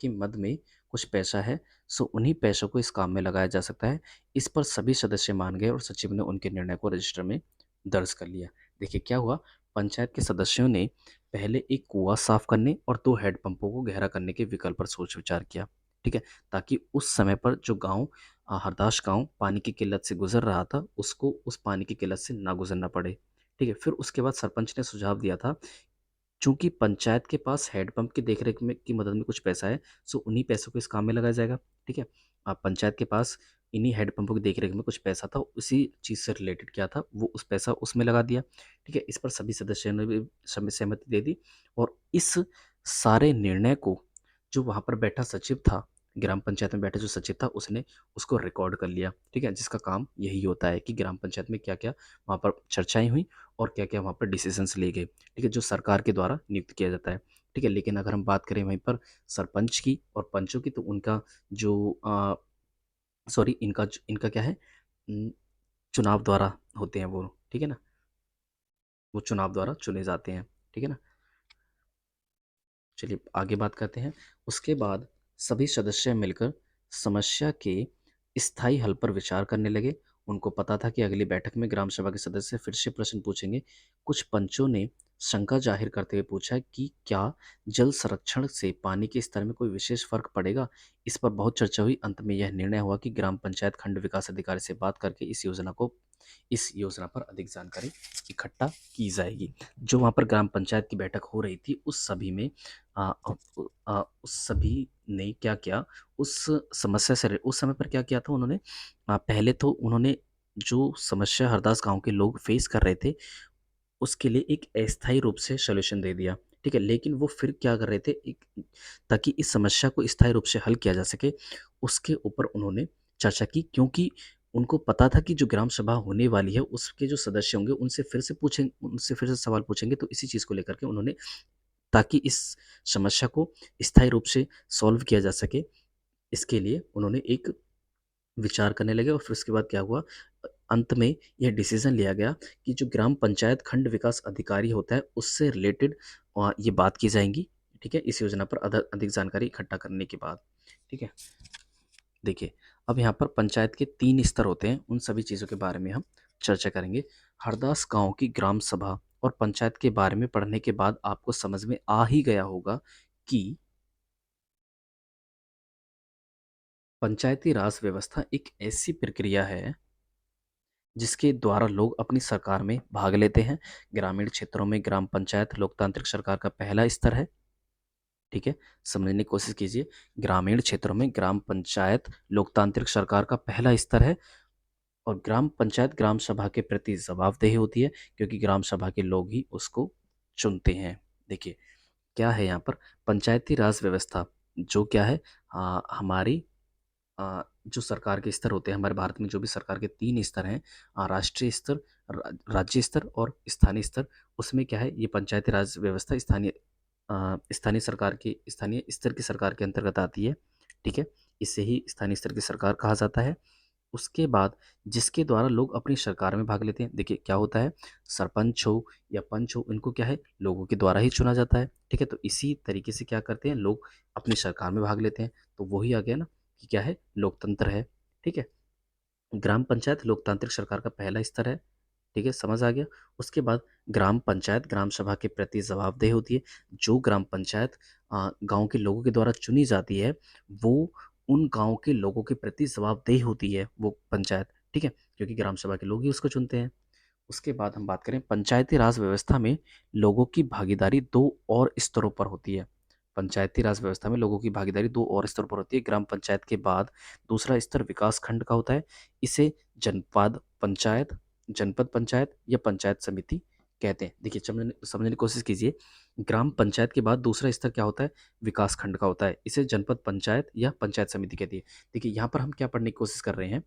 Speaker 1: मद में कुछ पैसा है, सो उन्हीं पैसों को इस काम में लगाया जा सकता है। इस पर सभी सदस्य मान गए और सचिव ने उनके निर्णय को रजिस्टर में दर्ज कर लिया। देखिए क्या हुआ, पंचायत के सदस्यों ने पहले एक कुआं साफ करने और दो हैंडपंपों को गहरा करने के विकल्प पर सोच विचार किया। ठीक है, ताकि उस समय पर जो गांव हरदास गांव पानी की किल्लत से गुजर रहा था उसको उस पानी की किल्लत से ना गुजरना पड़े। ठीक है, फिर उसके बाद सरपंच ने सुझाव दिया था, चूंकि पंचायत के पास हैंडपंप की देखरेख में की मदद में कुछ पैसा है, सो उन्हीं पैसों को इस काम में लगाया जाएगा। ठीक है, पंचायत के पास इन्हीं हैंडपंपों की देखरेख में कुछ पैसा था, उसी चीज़ से रिलेटेड क्या था वो उस पैसा उसमें लगा दिया। ठीक है, इस पर सभी सदस्यों ने भी सहमति दे दी और इस सारे निर्णय को जो वहाँ पर बैठा सचिव था, ग्राम पंचायत में बैठा जो सचिव था उसने उसको रिकॉर्ड कर लिया। ठीक है, जिसका काम यही होता है कि ग्राम पंचायत में क्या क्या वहाँ पर चर्चाएं हुई और क्या क्या वहाँ पर डिसीजंस लिए गए। ठीक है, जो सरकार के द्वारा नियुक्त किया जाता है। ठीक है, लेकिन अगर हम बात करें वहीं पर सरपंच की और पंचों की, तो उनका जो सॉरी इनका क्या है, उम, चुनाव द्वारा होते हैं वो। ठीक है ना, वो चुनाव द्वारा चुने जाते हैं। ठीक है ना, चलिए आगे बात करते हैं। उसके बाद सभी सदस्य मिलकर समस्या के स्थायी हल पर विचार करने लगे। उनको पता था कि अगली बैठक में ग्राम सभा के सदस्य फिर से प्रश्न पूछेंगे। कुछ पंचों ने शंका जाहिर करते हुए पूछा कि क्या जल संरक्षण से पानी के स्तर में कोई विशेष फर्क पड़ेगा? इस पर बहुत चर्चा हुई। अंत में यह निर्णय हुआ कि ग्राम पंचायत खंड विकास अधिकारी से बात करके इस योजना पर अधिक जानकारी इकट्ठा की जाएगी। जो वहाँ पर ग्राम पंचायत की बैठक हो रही थी उस सभी ने क्या किया, उस समय पर क्या किया था उन्होंने, पहले तो उन्होंने जो समस्या हरदास गांव के लोग फेस कर रहे थे उसके लिए एक अस्थायी रूप से सॉल्यूशन दे दिया। ठीक है, लेकिन वो फिर क्या कर रहे थे, एक ताकि इस समस्या को स्थायी रूप से हल किया जा सके, उसके ऊपर उन्होंने चर्चा की, क्योंकि उनको पता था कि जो ग्राम सभा होने वाली है उसके जो सदस्य होंगे उनसे फिर से सवाल पूछेंगे, तो इसी चीज़ को लेकर के उन्होंने, ताकि इस समस्या को स्थायी रूप से सॉल्व किया जा सके, इसके लिए उन्होंने एक विचार करने लगे। और फिर उसके बाद क्या हुआ, अंत में यह डिसीजन लिया गया कि जो ग्राम पंचायत खंड विकास अधिकारी होता है उससे रिलेटेड ये बात की जाएंगी। ठीक है, इस योजना पर अधिक जानकारी इकट्ठा करने के बाद। ठीक है, देखिए, अब यहाँ पर पंचायत के 3 स्तर होते हैं, उन सभी चीज़ों के बारे में हम चर्चा करेंगे। हरदास गांव की ग्राम सभा और पंचायत के बारे में पढ़ने के बाद आपको समझ में आ ही गया होगा कि पंचायती राज व्यवस्था एक ऐसी प्रक्रिया है जिसके द्वारा लोग अपनी सरकार में भाग लेते हैं। ग्रामीण क्षेत्रों में ग्राम पंचायत लोकतांत्रिक सरकार का पहला स्तर है। ठीक है, समझने की कोशिश कीजिए। ग्रामीण क्षेत्रों में ग्राम पंचायत लोकतांत्रिक सरकार का पहला स्तर है, और ग्राम पंचायत ग्राम सभा के प्रति जवाबदेही होती है, क्योंकि ग्राम सभा के लोग ही उसको चुनते हैं। देखिए, क्या है यहाँ पर, पंचायती राज व्यवस्था जो क्या है, हमारी जो सरकार के स्तर होते हैं, हमारे भारत में जो भी सरकार के 3 स्तर हैं, राष्ट्रीय स्तर, राज्य स्तर और स्थानीय स्तर, उसमें क्या है, ये पंचायती राज व्यवस्था स्थानीय सरकार की, स्थानीय स्तर की सरकार के अंतर्गत आती है। ठीक है, इसे ही स्थानीय स्तर की सरकार कहा जाता है। उसके बाद जिसके द्वारा लोग अपनी सरकार में भाग लेते हैं, देखिए क्या होता है, सरपंच हो या पंच हो, इनको क्या है, लोगों के द्वारा ही चुना जाता है। ठीक है, तो इसी तरीके से क्या करते हैं, लोग अपनी सरकार में भाग लेते हैं, तो वही आ गया ना कि क्या है, लोकतंत्र है। ठीक है, ग्राम पंचायत लोकतांत्रिक सरकार का पहला स्तर है। ठीक है, समझ आ गया। उसके बाद ग्राम पंचायत ग्राम सभा के प्रति जवाबदेह होती है। जो ग्राम पंचायत गांव के लोगों के द्वारा चुनी जाती है, वो उन गांव के लोगों के प्रति जवाबदेह होती है वो पंचायत। ठीक है, क्योंकि ग्राम सभा के लोग ही उसको चुनते हैं। उसके बाद हम बात करें, पंचायती राज व्यवस्था में लोगों की भागीदारी 2 और स्तरों पर होती है। पंचायती राज व्यवस्था में लोगों की भागीदारी 2 और स्तरों पर होती है। ग्राम पंचायत के बाद दूसरा स्तर विकास खंड का होता है। इसे जनपद पंचायत, जनपद पंचायत या पंचायत समिति कहते हैं। देखिए, समझने समझने की कोशिश कीजिए। ग्राम पंचायत के बाद दूसरा स्तर क्या होता है, विकास खंड का होता है। इसे जनपद पंचायत या पंचायत समिति कहती है। देखिए, यहाँ पर हम क्या पढ़ने की कोशिश कर रहे हैं,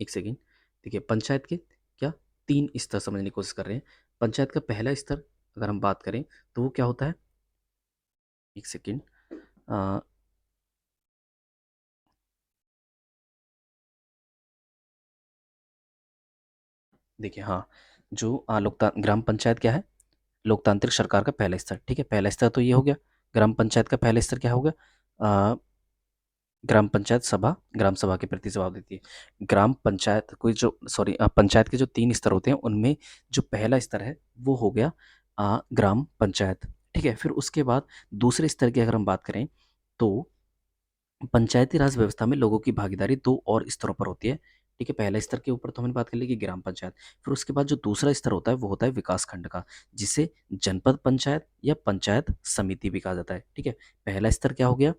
Speaker 1: एक सेकेंड। देखिए, पंचायत के क्या 3 स्तर समझने की कोशिश कर रहे हैं। पंचायत का पहला स्तर अगर हम बात करें तो वो क्या होता है, एक सेकेंड। अ, देखिए, हाँ, जो लोकता ग्राम पंचायत क्या है, लोकतांत्रिक सरकार का पहला स्तर। ठीक है, पहला स्तर तो ये हो गया। ग्राम पंचायत का पहला स्तर क्या हो गया, ग्राम पंचायत सभा ग्राम सभा के प्रति जवाब देती है। ग्राम पंचायत कोई जो सॉरी पंचायत के जो 3 स्तर होते हैं, उनमें जो पहला स्तर है वो हो गया ग्राम पंचायत। ठीक है, फिर उसके बाद दूसरे स्तर की अगर हम बात करें तो पंचायती राज व्यवस्था में लोगों की भागीदारी 2 और स्तरों पर होती है। ठीक है, पहला स्तर के ऊपर तो हमने बात कर ली कि ग्राम पंचायत। फिर उसके बाद जो दूसरा स्तर होता है वो होता है विकास खंड का, जिसे जनपद पंचायत या पंचायत समिति भी कहा जाता है। ठीक है, पहला स्तर क्या हो गया,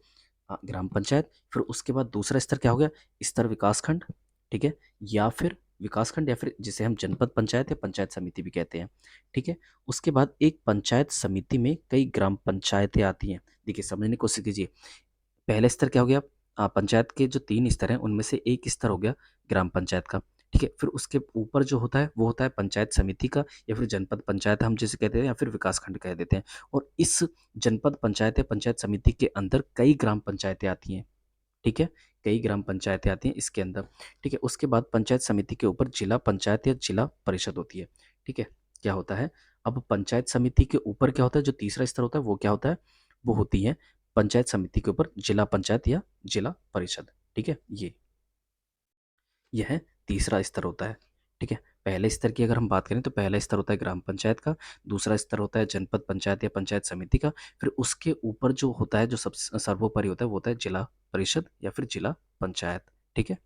Speaker 1: ग्राम पंचायत। फिर उसके बाद दूसरा स्तर क्या हो गया, स्तर विकास खंड। ठीक है, या फिर विकास खंड, या फिर जिसे हम जनपद पंचायत या पंचायत समिति भी कहते हैं। ठीक है, उसके बाद एक पंचायत समिति में कई ग्राम पंचायतें आती हैं। देखिए, समझने की कोशिश कीजिए। पहला स्तर क्या हो गया, पंचायत के जो 3 स्तर हैं उनमें से एक स्तर हो गया ग्राम पंचायत का। ठीक है, फिर उसके ऊपर जो होता है वो होता है पंचायत समिति का, या फिर जनपद पंचायत हम जिसे कहते हैं, या फिर विकास खंड कह देते हैं। और इस जनपद पंचायत या पंचायत समिति के अंदर कई ग्राम पंचायतें आती हैं। ठीक है, कई ग्राम पंचायतें आती हैं इसके अंदर। ठीक है, उसके बाद पंचायत समिति के ऊपर जिला पंचायत या जिला परिषद होती है। ठीक है, क्या होता है, अब पंचायत समिति के ऊपर क्या होता है, जो तीसरा स्तर होता है वो क्या होता है, वो होती है पंचायत समिति के ऊपर जिला पंचायत या जिला परिषद। ठीक है, यह तीसरा स्तर होता है। ठीक है, पहले स्तर की अगर हम बात करें तो पहला स्तर होता है ग्राम पंचायत का, दूसरा स्तर होता है जनपद पंचायत या पंचायत समिति का, फिर उसके ऊपर जो होता है, जो सब सर्वोपरि होता है, वो होता है जिला परिषद या फिर जिला पंचायत। ठीक है,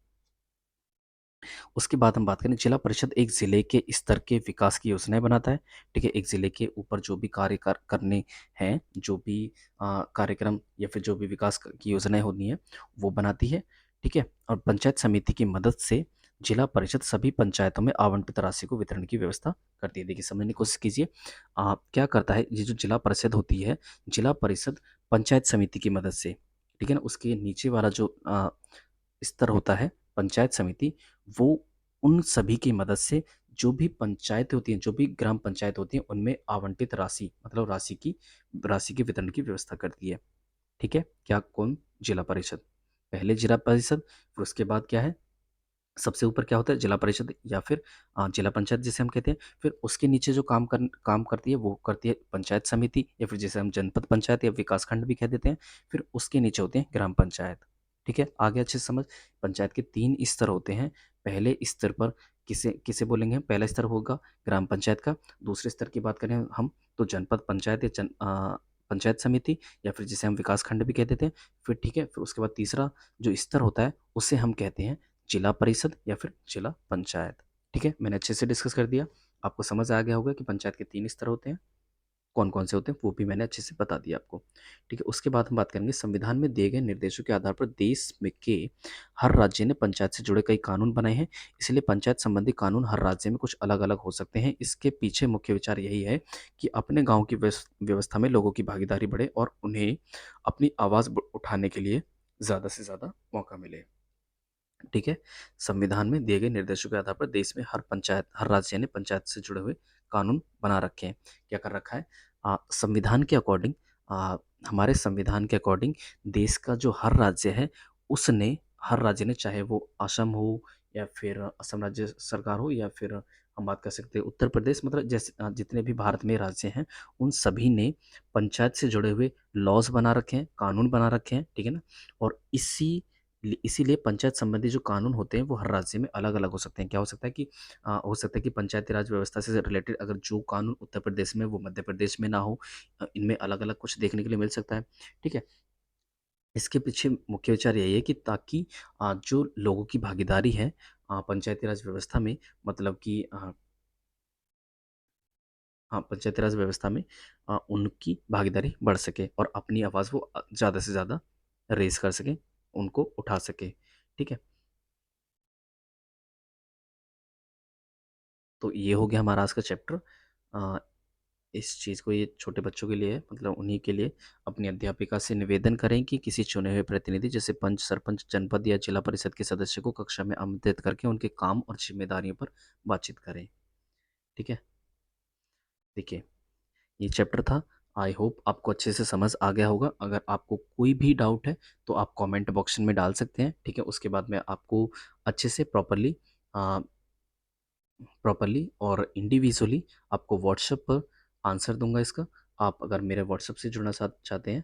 Speaker 1: उसके बाद हम बात करें, जिला परिषद एक जिले के स्तर के विकास की योजनाएं बनाता है। ठीक है, एक जिले के ऊपर जो भी कार्य करने हैं, जो भी कार्यक्रम या फिर जो भी विकास की योजनाएं होनी है वो बनाती है। ठीक है, और पंचायत समिति की मदद से जिला परिषद सभी पंचायतों में आवंटित राशि को वितरण की व्यवस्था करती है। देखिए समझने की कोशिश कीजिए। क्या करता है ये जो जिला परिषद होती है, जिला परिषद पंचायत समिति की मदद से, ठीक है ना, उसके नीचे वाला जो स्तर होता है पंचायत समिति, वो उन सभी की मदद से जो भी पंचायतें होती हैं, जो भी ग्राम पंचायत होती हैं, उनमें आवंटित राशि मतलब राशि की वितरण की व्यवस्था करती है। ठीक है, क्या कौन? जिला परिषद। पहले जिला परिषद, फिर उसके बाद क्या है, सबसे ऊपर क्या होता है, जिला परिषद या फिर जिला पंचायत जिसे हम कहते हैं। फिर उसके नीचे जो काम करती है वो करती है पंचायत समिति, या फिर जिसे हम जनपद पंचायत या विकास खंड भी कह देते हैं। फिर उसके नीचे होते हैं ग्राम पंचायत। ठीक है, आगे अच्छे से समझ। पंचायत के 3 स्तर होते हैं। पहले स्तर पर किसे किसे बोलेंगे हम? पहला स्तर होगा ग्राम पंचायत का। दूसरे स्तर की बात करें हम तो जनपद पंचायत या पंचायत समिति, या फिर जिसे हम विकास खंड भी कह देते हैं। फिर ठीक है, फिर उसके बाद तीसरा जो स्तर होता है उसे हम कहते हैं जिला परिषद या फिर जिला पंचायत। ठीक है, मैंने अच्छे से डिस्कस कर दिया। आपको समझ आ गया होगा कि पंचायत के 3 स्तर होते हैं, कौन कौन से होते हैं वो भी मैंने अच्छे से बता दिया आपको। ठीक है, उसके बाद हम बात करेंगे संविधान में दिए गए निर्देशों के आधार पर देश में के हर राज्य ने पंचायत से जुड़े कई कानून बनाए हैं। इसलिए पंचायत संबंधी कानून हर राज्य में कुछ अलग अलग हो सकते हैं। इसके पीछे मुख्य विचार यही है कि अपने गाँव की व्यवस्था में लोगों की भागीदारी बढ़े और उन्हें अपनी आवाज़ उठाने के लिए ज़्यादा से ज़्यादा मौका मिले। ठीक है, संविधान में दिए गए निर्देशों के आधार पर देश में हर राज्य ने पंचायत से जुड़े हुए कानून बना रखे हैं। क्या कर रखा है? संविधान के अकॉर्डिंग, हमारे संविधान के अकॉर्डिंग देश का जो हर राज्य ने, चाहे वो असम हो या फिर असम राज्य सरकार हो, या फिर हम बात कर सकते हैं उत्तर प्रदेश, मतलब जैसे जितने भी भारत में राज्य हैं, उन सभी ने पंचायत से जुड़े हुए लॉज बना रखे हैं, कानून बना रखे हैं। ठीक है ना? और इसीलिए पंचायत संबंधी जो कानून होते हैं वो हर राज्य में अलग अलग हो सकते हैं। क्या हो सकता है कि हो सकता है कि पंचायती राज व्यवस्था से रिलेटेड अगर जो कानून उत्तर प्रदेश में वो मध्य प्रदेश में ना हो। इनमें अलग अलग कुछ देखने के लिए मिल सकता है। ठीक है, इसके पीछे मुख्य विचार यही है कि ताकि जो लोगों की भागीदारी है पंचायती राज व्यवस्था में, मतलब कि हाँ, पंचायती राज व्यवस्था में उनकी भागीदारी बढ़ सके और अपनी आवाज़ वो ज़्यादा से ज़्यादा रेज़ कर सकें, उनको उठा सके। ठीक है? तो ये हो गया हमारा आज का चैप्टर। अ, इस चीज़ को, ये छोटे बच्चों के लिए है, मतलब उन्हीं के लिए। अपनी अध्यापिका से निवेदन करें कि किसी चुने हुए प्रतिनिधि जैसे पंच, सरपंच, जनपद या जिला परिषद के सदस्य को कक्षा में आमंत्रित करके उनके काम और जिम्मेदारियों पर बातचीत करें। ठीक है, देखिए ये चैप्टर था। आई होप आपको अच्छे से समझ आ गया होगा। अगर आपको कोई भी डाउट है तो आप कमेंट बॉक्स में डाल सकते हैं। ठीक है, उसके बाद मैं आपको अच्छे से प्रॉपरली और इंडिविजुअली आपको व्हाट्सएप पर आंसर दूंगा इसका। आप अगर मेरे व्हाट्सएप से जुड़ना चाहते हैं,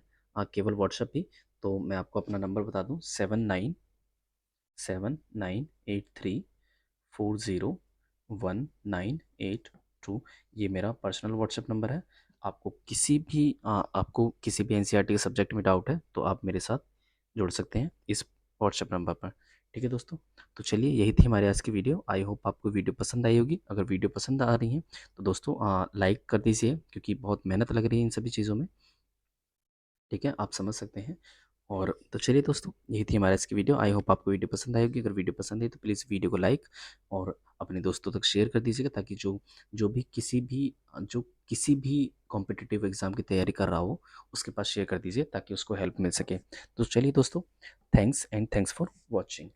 Speaker 1: केवल व्हाट्सएप ही, तो मैं आपको अपना नंबर बता दूं, 7978340198 ये मेरा पर्सनल व्हाट्सएप नंबर है। आपको किसी भी एनसीईआरटी के सब्जेक्ट में डाउट है तो आप मेरे साथ जुड़ सकते हैं इस व्हाट्सएप नंबर पर। ठीक है दोस्तों, तो चलिए यही थी हमारी आज की वीडियो। आई होप आपको वीडियो पसंद आई होगी। अगर वीडियो पसंद आ रही है तो दोस्तों लाइक कर दीजिए, क्योंकि बहुत मेहनत लग रही है इन सभी चीज़ों में। ठीक है, आप समझ सकते हैं। और तो चलिए दोस्तों, यही थी हमारे आज की वीडियो। आई होप आपको वीडियो पसंद आई होगी। अगर वीडियो पसंद आई तो प्लीज़ वीडियो को लाइक और अपने दोस्तों तक शेयर कर दीजिएगा, ताकि जो किसी भी कॉम्पिटिटिव एग्ज़ाम की तैयारी कर रहा हो उसके पास शेयर कर दीजिए, ताकि उसको हेल्प मिल सके। तो चलिए दोस्तों, थैंक्स फॉर वॉचिंग।